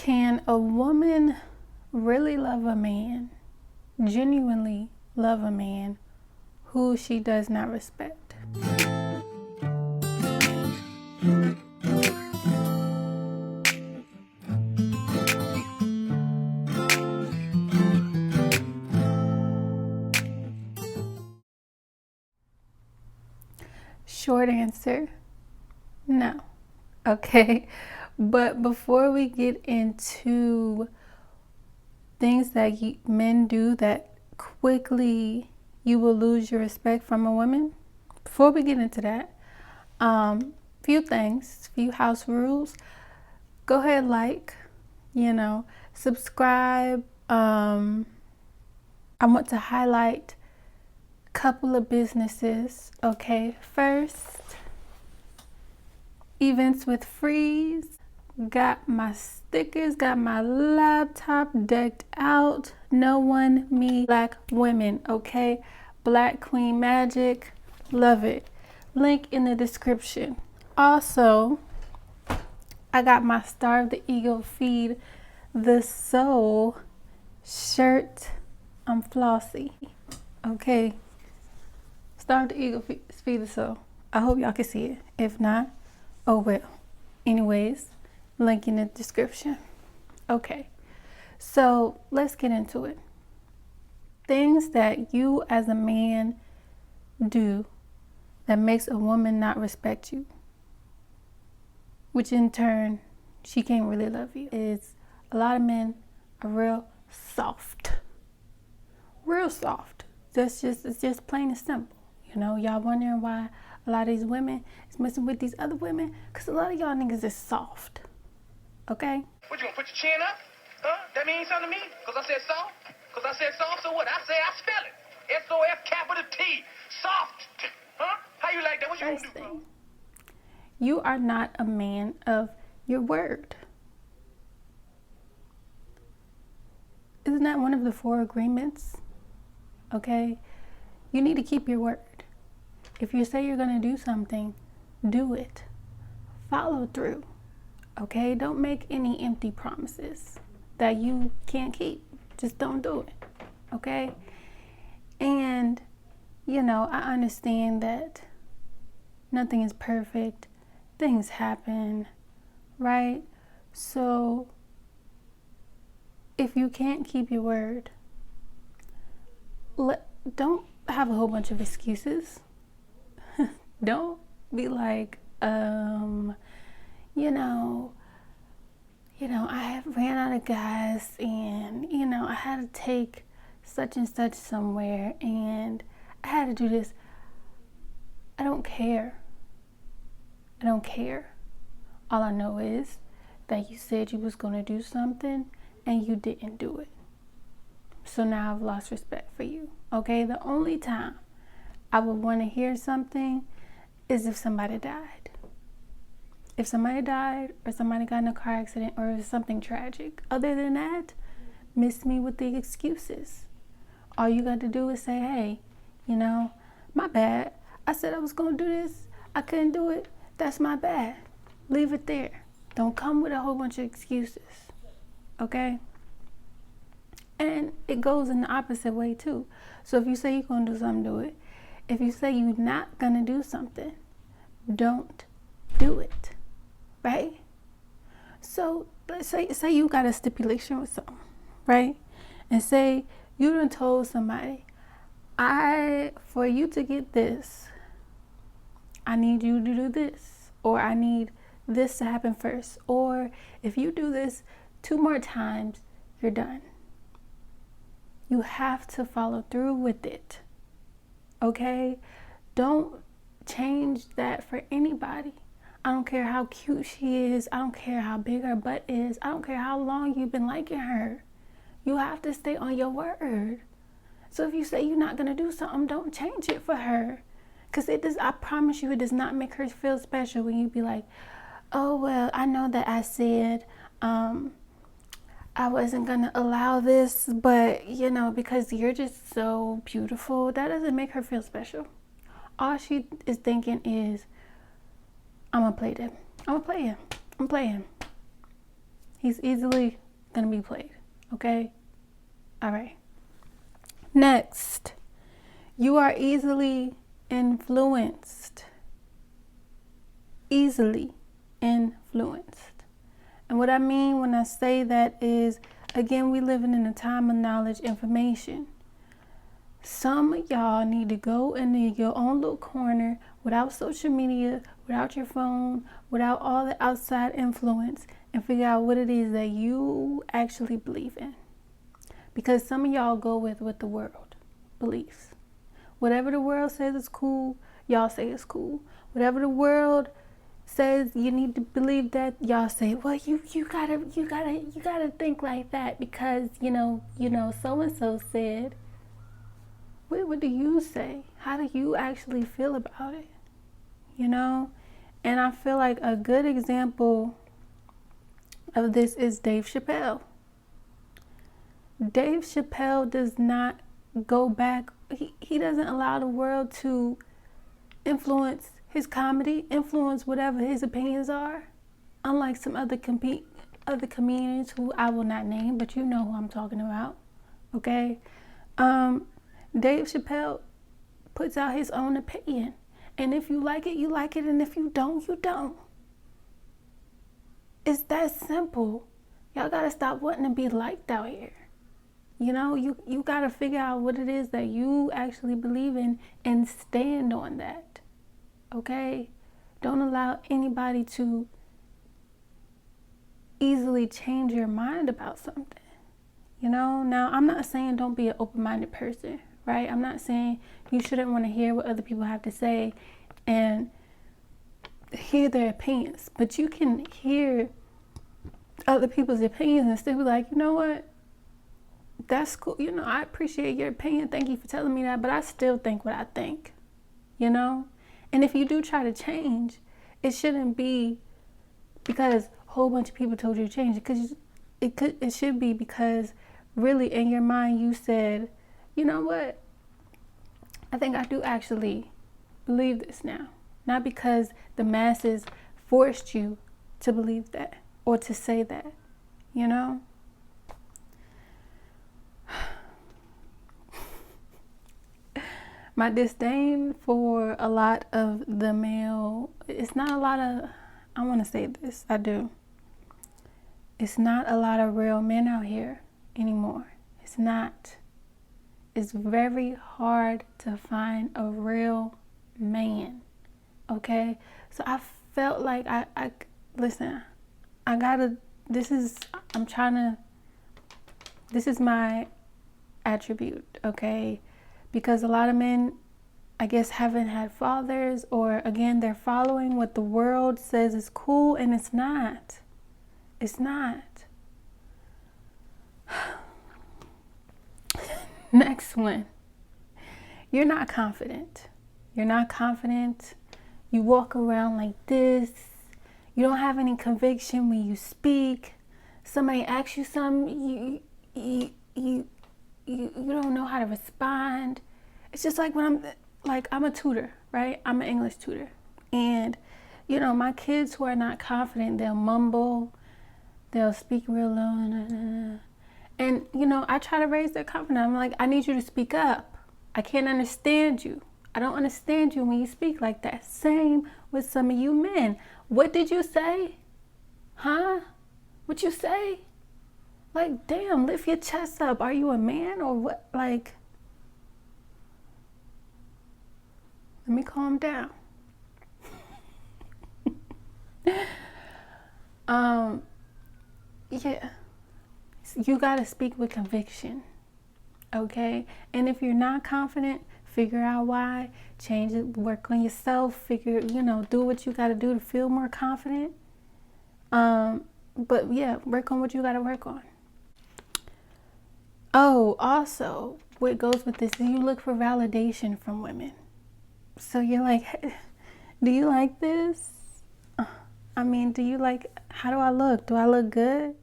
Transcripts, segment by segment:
Can a woman really love a man, genuinely love a man who she does not respect? Short answer, no. Okay, but before we get into things that men do that quickly you will lose your respect from a woman, before we get into that, few house rules. Go ahead, subscribe. I want to highlight a couple of businesses. Okay, first, Events with Freeze. Got my stickers, got my laptop decked out. No one, me, black women, okay? Black Queen Magic, love it. Link in the description. Also, I got my Starve the Ego Feed the Soul shirt. I'm flossy, okay? Starve the Ego Feed the Soul. I hope y'all can see it. If not, oh well. Anyways, link in the description. Okay, so let's get into it. Things that you as a man do that makes a woman not respect you, which in turn, she can't really love you, is a lot of men are real soft. Real soft. It's just plain and simple. You know, y'all wondering why a lot of these women is messing with these other women? Because a lot of y'all niggas is soft. Okay? What, you gonna put your chin up? Huh? That means something to me? Because I said soft? Because I said soft, so what? I spell it. S-O-F capital T. Soft. Huh? How you like that? What you gonna do, bro? You are not a man of your word. Isn't that one of the 4 agreements? Okay? You need to keep your word. If you say you're going to do something, do it. Follow through. Okay? Don't make any empty promises that you can't keep. Just don't do it. Okay? And, I understand that nothing is perfect. Things happen, right? So, if you can't keep your word, don't have a whole bunch of excuses. Don't be like, I have ran out of gas and, I had to take such and such somewhere and I had to do this. I don't care. All I know is that you said you was going to do something and you didn't do it. So now I've lost respect for you. Okay? The only time I would want to hear something is if somebody died. If somebody died or somebody got in a car accident or it was something tragic. Other than that, miss me with the excuses. All you got to do is say, hey, my bad. I said I was going to do this. I couldn't do it. That's my bad. Leave it there. Don't come with a whole bunch of excuses. Okay? And it goes in the opposite way too. So if you say you're going to do something, do it. If you say you're not going to do something, don't do it. Right? So let's say you got a stipulation with something, right? And say you done told somebody, for you to get this, I need you to do this, or I need this to happen first, or if you do this 2 more times, you're done. You have to follow through with it. Okay? Don't change that for anybody. I don't care how cute she is. I don't care how big her butt is. I don't care how long you've been liking her. You have to stay on your word. So if you say you're not going to do something, don't change it for her. Because I promise you, it does not make her feel special when you be like, oh, well, I know that I said I wasn't going to allow this, but, because you're just so beautiful, that doesn't make her feel special. All she is thinking is, I'm going to play them. I'm going to play him. He's easily gonna be played. Okay? All right. Next, you are easily influenced. Easily influenced. And what I mean when I say that is, again, we living in a time of knowledge, information. Some of y'all need to go into your own little corner without social media, without your phone, without all the outside influence, and figure out what it is that you actually believe in. Because some of y'all go with what the world believes. Whatever the world says is cool, y'all say it's cool. Whatever the world says you need to believe that, y'all say, well, you gotta think like that because you know so and so said. What do you say? How do you actually feel about it? You know? And I feel like a good example of this is Dave Chappelle. Dave Chappelle does not go back. He doesn't allow the world to influence his comedy, influence whatever his opinions are. Unlike some other comedians who I will not name, but you know who I'm talking about. Okay? Dave Chappelle puts out his own opinion. And if you like it, you like it. And if you don't, you don't. It's that simple. Y'all gotta stop wanting to be liked out here. You know, you gotta figure out what it is that you actually believe in and stand on that. Okay? Don't allow anybody to easily change your mind about something. You know, now I'm not saying don't be an open-minded person, right? I'm not saying you shouldn't want to hear what other people have to say and hear their opinions, but you can hear other people's opinions and still be like, you know what? That's cool. You know, I appreciate your opinion. Thank you for telling me that, but I still think what I think, you know? And if you do try to change, it shouldn't be because a whole bunch of people told you to change it, because it should be because really in your mind you said, you know what, I think I do actually believe this now. Not because the masses forced you to believe that or to say that, you know? My disdain for a lot of the male, it's not a lot of, I want to say this, I do. It's not a lot of real men out here anymore. It's not. It's very hard to find a real man, okay? So I felt like listen, this is my attribute, okay? Because a lot of men, I guess, haven't had fathers, or again, they're following what the world says is cool, and it's not. It's not. Next one. You're not confident. You're not confident. You walk around like this. You don't have any conviction when you speak. Somebody asks you something, you don't know how to respond. It's just like when I'm a tutor, right? I'm an English tutor. And, you know, my kids who are not confident, they'll mumble, they'll speak real low. And, you know, I try to raise their confidence. I'm like, I need you to speak up. I can't understand you. I don't understand you when you speak like that. Same with some of you men. What did you say? Huh? What you say? Like, damn, lift your chest up. Are you a man or what? Like, let me calm down. Yeah. You got to speak with conviction, okay? And if you're not confident, figure out why, change it, work on yourself, do what you got to do to feel more confident. But yeah, work on what you got to work on. Oh, also, what goes with this is you look for validation from women. So you're like, hey, do you like this? I mean, how do I look? Do I look good?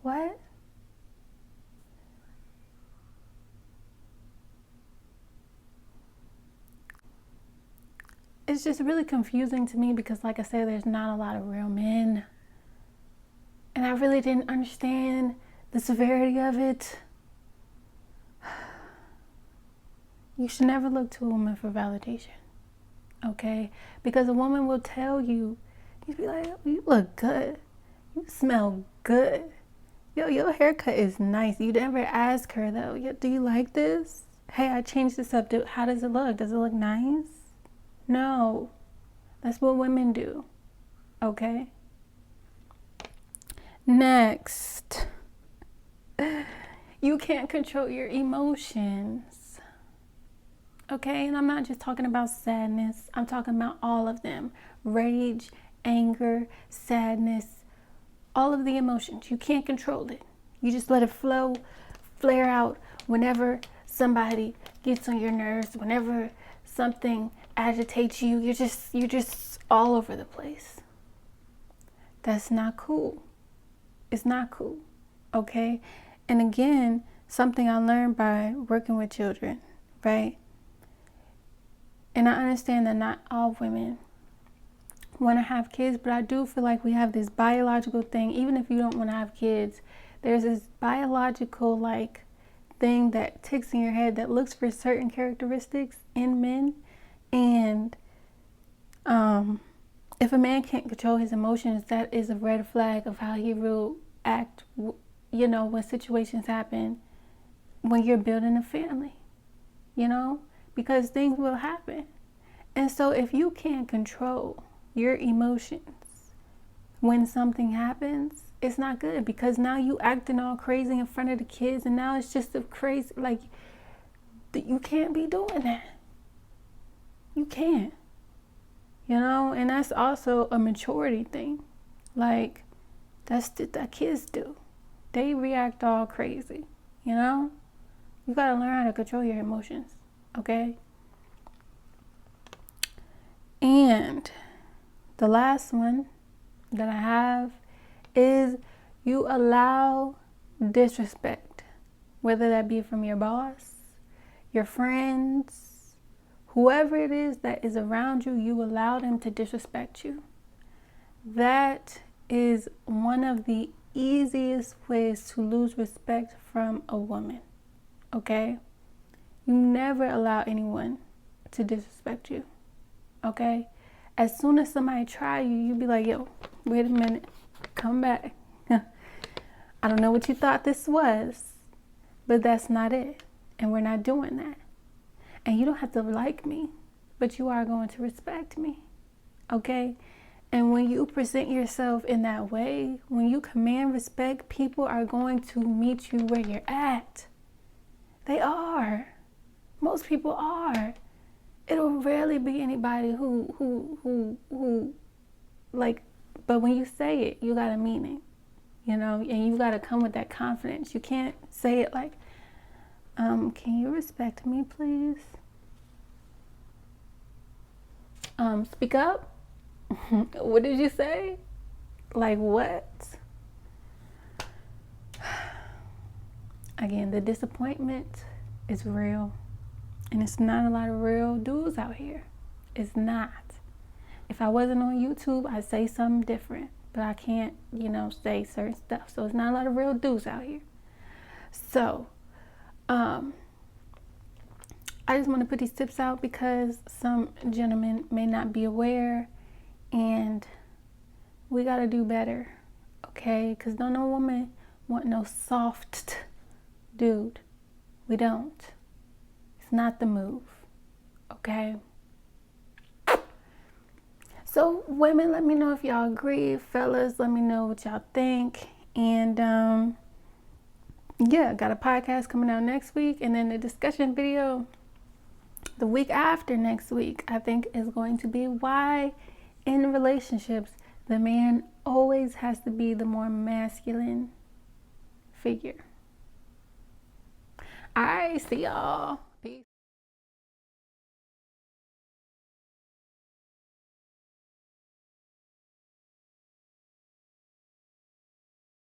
What? it's just really confusing to me because, like I said, there's not a lot of real men. And I really didn't understand the severity of it. You should never look to a woman for validation, okay? Because a woman will tell you, you'd be like, you look good. You smell good. Yo, your haircut is nice. You never ask her, though, yo, do you like this? Hey, I changed this up. How does it look? Does it look nice? No. That's what women do, okay? Next. You can't control your emotions. Okay, and I'm not just talking about sadness. I'm talking about all of them. Rage, anger, sadness, all of the emotions. You can't control it. You just let it flow, flare out whenever somebody gets on your nerves, whenever something agitates you. You're just all over the place. That's not cool. It's not cool, okay? And again, something I learned by working with children, right? And I understand that not all women want to have kids, but I do feel like we have this biological thing. Even if you don't want to have kids, there's this biological like thing that ticks in your head that looks for certain characteristics in men. And if a man can't control his emotions, that is a red flag of how he will act, you know, when situations happen, when you're building a family, you know, because things will happen. And so if you can't control your emotions when something happens, it's not good, because now you acting all crazy in front of the kids, and now it's just a crazy, like, you can't be doing that. You can't. You know, and that's also a maturity thing. Like, that's that kids do. They react all crazy, you know? You gotta learn how to control your emotions, okay? And the last one that I have is you allow disrespect, whether that be from your boss, your friends, whoever it is that is around you, you allow them to disrespect you. That is one of the easiest ways to lose respect from a woman, okay? You never allow anyone to disrespect you, okay? As soon as somebody try you, you be like, yo, wait a minute, come back. I don't know what you thought this was, but that's not it. And we're not doing that. And you don't have to like me, but you are going to respect me, okay? And when you present yourself in that way, when you command respect, people are going to meet you where you're at. They are. Most people are. It'll rarely be anybody who like, but when you say it, you gotta mean it, you know, and you gotta come with that confidence. You can't say it like, can you respect me, please? Speak up. What did you say? Like what? Again, the disappointment is real. And it's not a lot of real dudes out here. It's not. If I wasn't on YouTube, I'd say something different. But I can't, you know, say certain stuff. So it's not a lot of real dudes out here. So, I just want to put these tips out because some gentlemen may not be aware, and we got to do better, okay? Because don't no woman want no soft dude. We don't. It's not the move, okay? So women, let me know if y'all agree. Fellas, let me know what y'all think. And yeah, got a podcast coming out next week, and then the discussion video the week after next week, I think, is going to be why in relationships the man always has to be the more masculine figure. All right, see y'all.